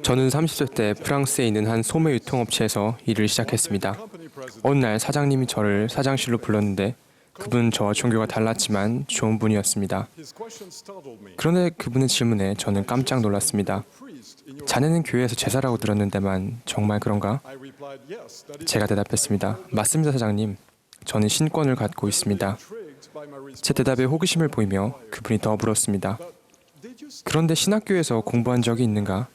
저는 30세 때 프랑스에 있는 한 소매 유통업체에서 일을 시작했습니다. 어느 날 사장님이 저를 사장실로 불렀는데 그분은 저와 종교가 달랐지만 좋은 분이었습니다. 그런데 그분의 질문에 저는 깜짝 놀랐습니다. 자네는 교회에서 제사라고 들었는데만 정말 그런가? 제가 대답했습니다. 맞습니다, 사장님. 저는 신권을 갖고 있습니다. 제 대답에 호기심을 보이며 그분이 더 물었습니다. 그런데 신학교에서 공부한 적이 있는가?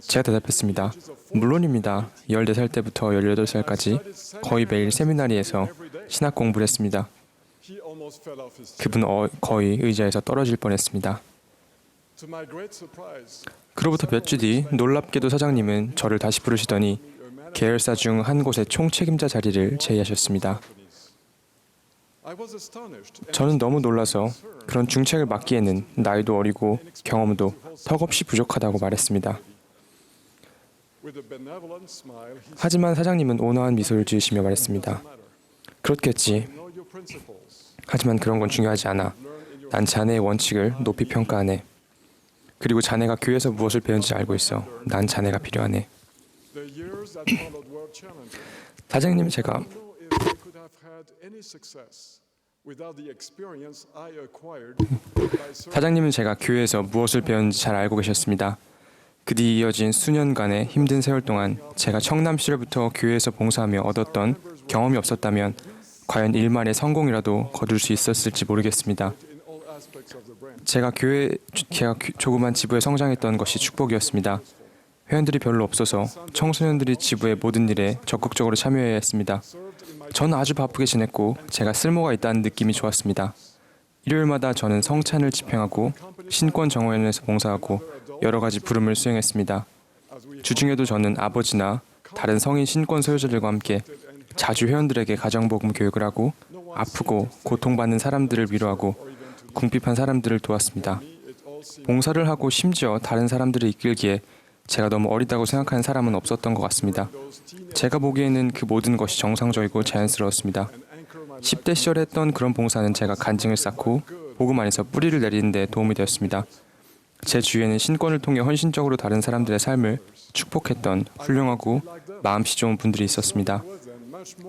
제가 대답했습니다. 물론입니다. 14살 때부터 18살까지 거의 매일 세미나리에서 신학 공부를 했습니다. 그분은 거의 의자에서 떨어질 뻔했습니다. 그로부터 몇 주 뒤 놀랍게도 사장님은 저를 다시 부르시더니 계열사 중 한 곳의 총책임자 자리를 제의하셨습니다. 저는 너무 놀라서 그런 중책을 맡기에는 나이도 어리고 경험도 턱없이 부족하다고 말했습니다. 하지만 사장님은 온화한 미소를 지으시며 말했습니다. 그렇겠지. 하지만 그런 건 중요하지 않아. 난 자네의 원칙을 높이 평가하네. 그리고 자네가 교회에서 무엇을 배운지 알고 있어. 난 자네가 필요하네. 사장님, 사장님은 제가 교회에서 무엇을 배웠는지 잘 알고 계셨습니다. 그 뒤 이어진 수년간의 힘든 세월 동안 제가 청남 시절부터 교회에서 봉사하며 얻었던 경험이 없었다면 과연 일말의 성공이라도 거둘 수 있었을지 모르겠습니다. 제가 조그만 지부에 성장했던 것이 축복이었습니다. 회원들이 별로 없어서 청소년들이 지부의 모든 일에 적극적으로 참여해야 했습니다. 저는 아주 바쁘게 지냈고 제가 쓸모가 있다는 느낌이 좋았습니다. 일요일마다 저는 성찬을 집행하고 신권 정원에서 봉사하고 여러 가지 부름을 수행했습니다. 주중에도 저는 아버지나 다른 성인 신권 소유자들과 함께 자주 회원들에게 가정복음 교육을 하고 아프고 고통받는 사람들을 위로하고 궁핍한 사람들을 도왔습니다. 봉사를 하고 심지어 다른 사람들을 이끌기에 제가 너무 어리다고 생각하는 사람은 없었던 것 같습니다. 제가 보기에는 그 모든 것이 정상적이고 자연스러웠습니다. 10대 시절에 했던 그런 봉사는 제가 간증을 쌓고 복음 안에서 뿌리를 내리는 데 도움이 되었습니다. 제 주위에는 신권을 통해 헌신적으로 다른 사람들의 삶을 축복했던 훌륭하고 마음씨 좋은 분들이 있었습니다.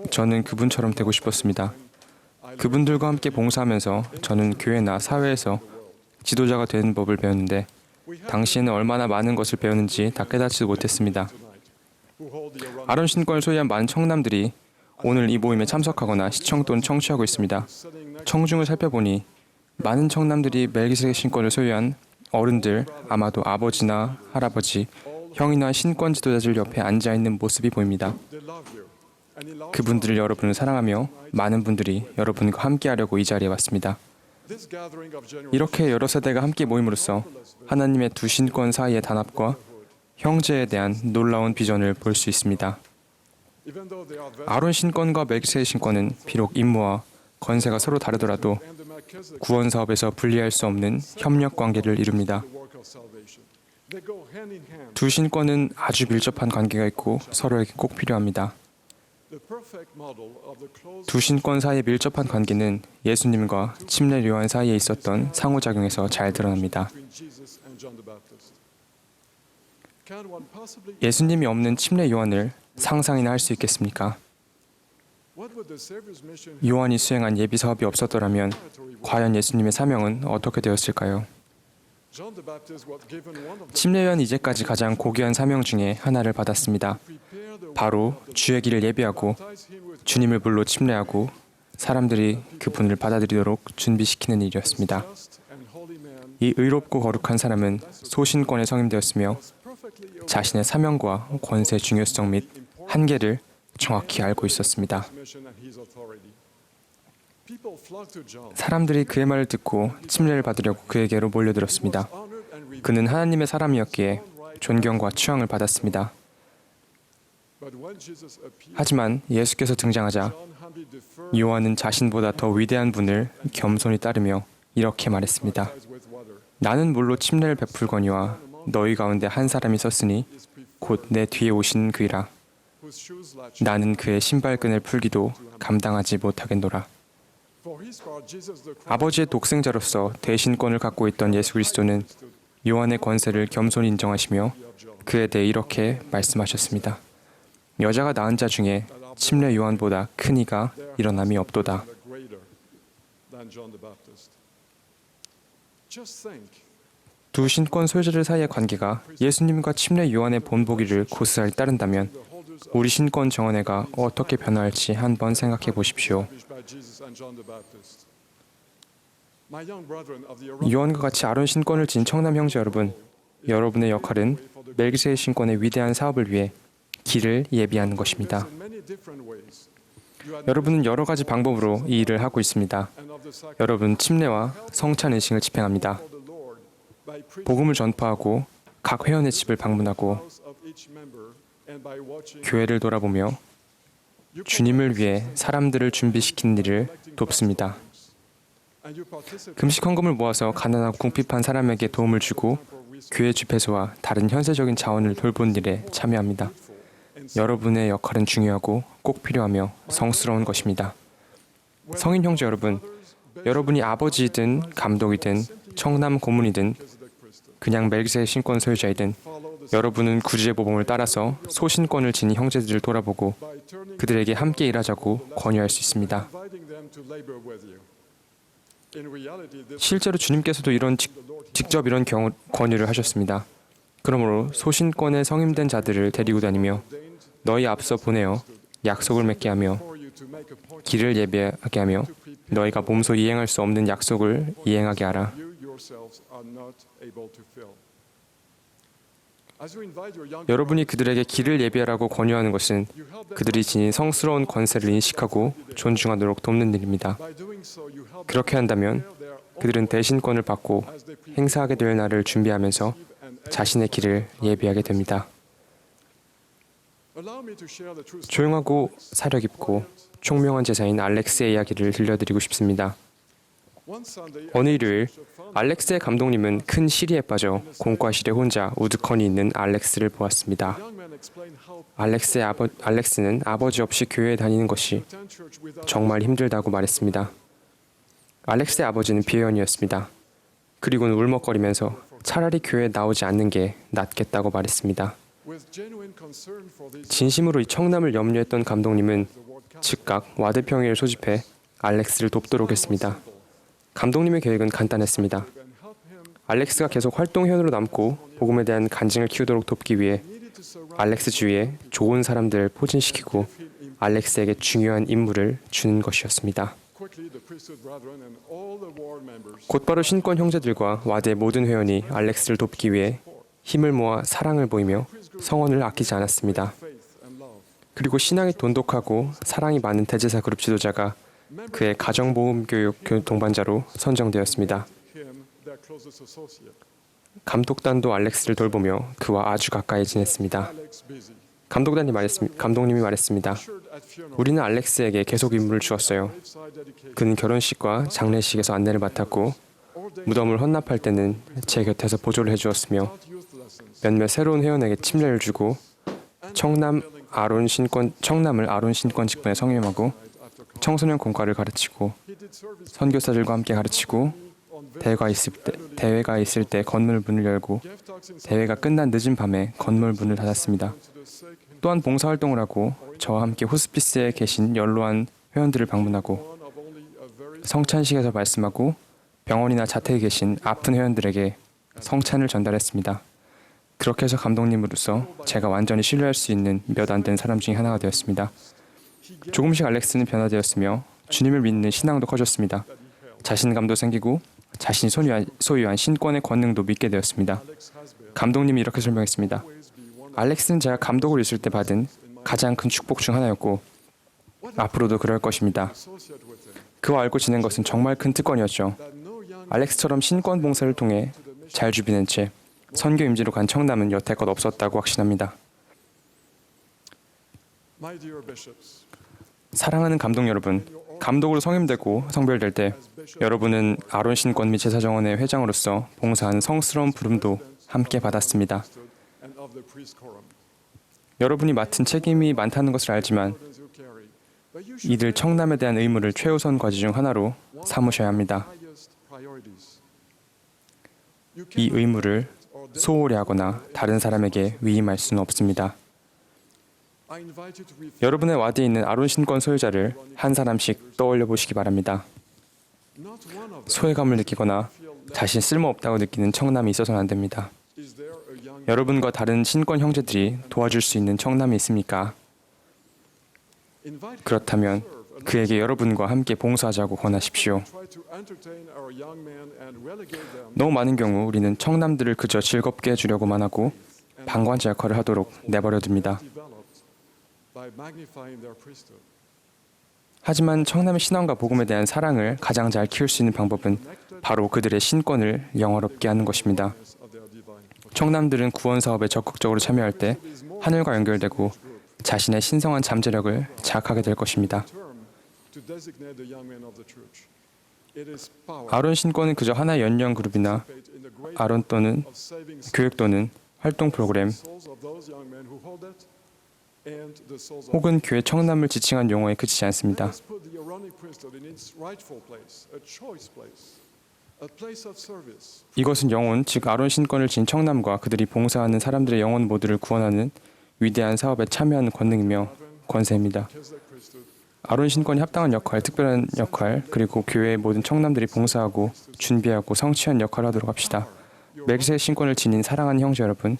저는 그분처럼 되고 싶었습니다. 그분들과 함께 봉사하면서 저는 교회나 사회에서 지도자가 되는 법을 배웠는데 당시에는 얼마나 많은 것을 배웠는지 다 깨닫지도 못했습니다. 아론 신권을 소유한 많은 청남들이 오늘 이 모임에 참석하거나 시청 또는 청취하고 있습니다. 청중을 살펴보니 많은 청남들이 멜기세덱 신권을 소유한 어른들, 아마도 아버지나 할아버지, 형이나 신권 지도자들 옆에 앉아있는 모습이 보입니다. 그분들을 여러분을 사랑하며 많은 분들이 여러분과 함께하려고 이 자리에 왔습니다. 이렇게 여러 세대가 함께 모임으로써 하나님의 두 신권 사이의 단합과 형제에 대한 놀라운 비전을 볼 수 있습니다. 아론 신권과 멜기세덱 신권은 비록 임무와 권세가 서로 다르더라도 구원 사업에서 분리할 수 없는 협력 관계를 이룹니다. 두 신권은 아주 밀접한 관계가 있고 서로에게 꼭 필요합니다. 두 신권 사이의 밀접한 관계는 예수님과 침례 요한 사이에 있었던 상호작용에서 잘 드러납니다. 예수님이 없는 침례 요한을 상상이나 할 수 있겠습니까? 요한이 수행한 예비 사업이 없었더라면 과연 예수님의 사명은 어떻게 되었을까요? 침례 요한이 이제까지 가장 고귀한 사명 중에 하나를 받았습니다. 바로 주의 길을 예비하고 주님을 물로 침례하고 사람들이 그분을 받아들이도록 준비시키는 일이었습니다. 이 의롭고 거룩한 사람은 소신권에 성임되었으며 자신의 사명과 권세의 중요성 및 한계를 정확히 알고 있었습니다. 사람들이 그의 말을 듣고 침례를 받으려고 그에게로 몰려들었습니다. 그는 하나님의 사람이었기에 존경과 추앙을 받았습니다. 하지만 예수께서 등장하자 요한은 자신보다 더 위대한 분을 겸손히 따르며 이렇게 말했습니다. 나는 물로 침례를 베풀거니와 너희 가운데 한 사람이 섰으니 곧 내 뒤에 오신 그이라. 나는 그의 신발끈을 풀기도 감당하지 못하겠노라. 아버지의 독생자로서 대신권을 갖고 있던 예수 그리스도는 요한의 권세를 겸손히 인정하시며 그에 대해 이렇게 말씀하셨습니다. 여자가 낳은 자 중에 침례 요한보다 큰 이가 일어남이 없도다. 두 신권 소유자들 사이의 관계가 예수님과 침례 요한의 본보기를 고스란히 따른다면 우리 신권 정언회가 어떻게 변화할지 한번 생각해 보십시오. 요한과 같이 아론 신권을 진 청남 형제 여러분, 여러분의 역할은 멜기세의 신권의 위대한 사업을 위해 길을 예비하는 것입니다. 여러분은 여러 가지 방법으로 이 일을 하고 있습니다. 여러분 침례와 성찬 인식을 집행합니다. 복음을 전파하고 각 회원의 집을 방문하고 교회를 돌아보며 주님을 위해 사람들을 준비시키는 일을 돕습니다. 금식 헌금을 모아서 가난하고 궁핍한 사람에게 도움을 주고 교회 집회소와 다른 현세적인 자원을 돌보는 일에 참여합니다. 여러분의 역할은 중요하고 꼭 필요하며 성스러운 것입니다. 성인 형제 여러분, 여러분이 아버지이든 감독이든 청남 고문이든 그냥 멜기세의 신권 소유자이든 여러분은 구주의 모범을 따라서 소신권을 지닌 형제들을 돌아보고 그들에게 함께 일하자고 권유할 수 있습니다. 실제로 주님께서도 직접 이런 권유를 하셨습니다. 그러므로 소신권에 성임된 자들을 데리고 다니며 너희 앞서 보내어 약속을 맺게 하며 길을 예비하게 하며 너희가 몸소 이행할 수 없는 약속을 이행하게 하라. 여러분이 그들에게 길을 예비하라고 권유하는 것은 그들이 지닌 성스러운 권세를 인식하고 존중하도록 돕는 일입니다. 그렇게 한다면 그들은 대신권을 받고 행사하게 될 날을 준비하면서 자신의 길을 예비하게 됩니다. 조용하고 사려 깊고 총명한 제자인 알렉스의 이야기를 들려드리고 싶습니다. 어느 일요일 알렉스의 감독님은 큰 시리에 빠져 공과실에 혼자 우두커니 있는 알렉스를 보았습니다. 알렉스는 아버지 없이 교회에 다니는 것이 정말 힘들다고 말했습니다. 알렉스의 아버지는 비회원이었습니다. 그리고는 울먹거리면서 차라리 교회에 나오지 않는 게 낫겠다고 말했습니다. 진심으로 이 청남을 염려했던 감독님은 즉각 와드평회를 소집해 알렉스를 돕도록 했습니다. 감독님의 계획은 간단했습니다. 알렉스가 계속 활동회원으로 남고 복음에 대한 간증을 키우도록 돕기 위해 알렉스 주위에 좋은 사람들을 포진시키고 알렉스에게 중요한 임무를 주는 것이었습니다. 곧바로 신권 형제들과 와드의 모든 회원이 알렉스를 돕기 위해 힘을 모아 사랑을 보이며 성원을 아끼지 않았습니다. 그리고 신앙이 돈독하고 사랑이 많은 대제사 그룹 지도자가 그의 가정보험교육 동반자로 선정되었습니다. 감독단도 알렉스를 돌보며 그와 아주 가까이 지냈습니다. 감독님이 말했습니다. 우리는 알렉스에게 계속 임무를 주었어요. 그는 결혼식과 장례식에서 안내를 맡았고 무덤을 헌납할 때는 제 곁에서 보조를 해주었으며 몇몇 새로운 회원에게 침례를 주고 청남을 아론 신권 직분에 성임하고 청소년 공과를 가르치고 선교사들과 함께 가르치고 대회가 있을 때 건물 문을 열고 대회가 끝난 늦은 밤에 건물 문을 닫았습니다. 또한 봉사활동을 하고 저와 함께 호스피스에 계신 연로한 회원들을 방문하고 성찬식에서 말씀하고 병원이나 자택에 계신 아픈 회원들에게 성찬을 전달했습니다. 그렇게 해서 감독님으로서 제가 완전히 신뢰할 수 있는 몇 안 된 사람 중에 하나가 되었습니다. 조금씩 알렉스는 변화되었으며 주님을 믿는 신앙도 커졌습니다. 자신감도 생기고 자신이 소유한 신권의 권능도 믿게 되었습니다. 감독님이 이렇게 설명했습니다. 알렉스는 제가 감독을 있을 때 받은 가장 큰 축복 중 하나였고 앞으로도 그럴 것입니다. 그와 알고 지낸 것은 정말 큰 특권이었죠. 알렉스처럼 신권 봉사를 통해 잘 주비낸 채 선교 임지로 간 청남은 여태껏 없었다고 확신합니다. 사랑하는 감독 여러분, 감독으로 성임되고 성별될 때 여러분은 아론 신권 및 제사정원의 회장으로서 봉사하는 성스러운 부름도 함께 받았습니다. 여러분이 맡은 책임이 많다는 것을 알지만 이들 청남에 대한 의무를 최우선 과제 중 하나로 삼으셔야 합니다. 이 의무를 소홀히 하거나 다른 사람에게 위임할 수는 없습니다. 여러분의 와드에 있는 아론 신권 소유자를 한 사람씩 떠올려 보시기 바랍니다. 소외감을 느끼거나 자신 쓸모없다고 느끼는 청남이 있어서는 안 됩니다. 여러분과 다른 신권 형제들이 도와줄 수 있는 청남이 있습니까? 그렇다면 그에게 여러분과 함께 봉사하자고 권하십시오. 너무 많은 경우 우리는 청남들을 그저 즐겁게 해주려고만 하고 방관자 역할을 하도록 내버려둡니다. 하지만 청남의 신앙과 복음에 대한 사랑을 가장 잘 키울 수 있는 방법은 바로 그들의 신권을 영화롭게 하는 것입니다. 청남들은 구원 사업에 적극적으로 참여할 때 하늘과 연결되고 자신의 신성한 잠재력을 자각하게 될 것입니다. 아론 신권은 그저 하나의 연령 그룹이나 아론 또는 교육 또는 활동 프로그램 혹은 교회 청남을 지칭한 용어에 그치지 않습니다. 이것은 영혼, 즉 아론 신권을 지닌 청남과 그들이 봉사하는 사람들의 영혼 모두를 구원하는 위대한 사업에 참여하는 권능이며 권세입니다. 아론 신권이 합당한 역할, 특별한 역할, 그리고 교회의 모든 청남들이 봉사하고 준비하고 성취한 역할을 하도록 합시다. 멜기세덱 신권을 지닌 사랑하는 형제 여러분,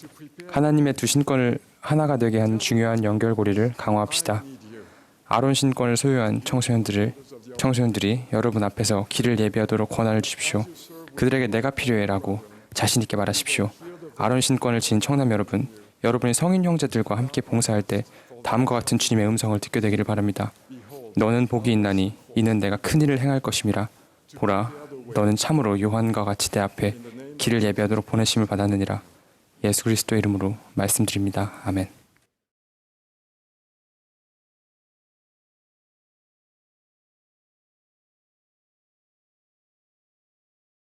하나님의 두 신권을 하나가 되게 하는 중요한 연결고리를 강화합시다. 아론 신권을 소유한 청소년들이 여러분 앞에서 길을 예비하도록 권한을 주십시오. 그들에게 내가 필요해라고 자신 있게 말하십시오. 아론 신권을 지닌 청남 여러분, 여러분이 성인 형제들과 함께 봉사할 때 다음과 같은 주님의 음성을 듣게 되기를 바랍니다. 너는 복이 있나니 이는 내가 큰 일을 행할 것임이라. 보라, 너는 참으로 요한과 같이 내 앞에 길을 예비하도록 보내심을 받았느니라. 예수 그리스도의 이름으로 말씀드립니다. 아멘.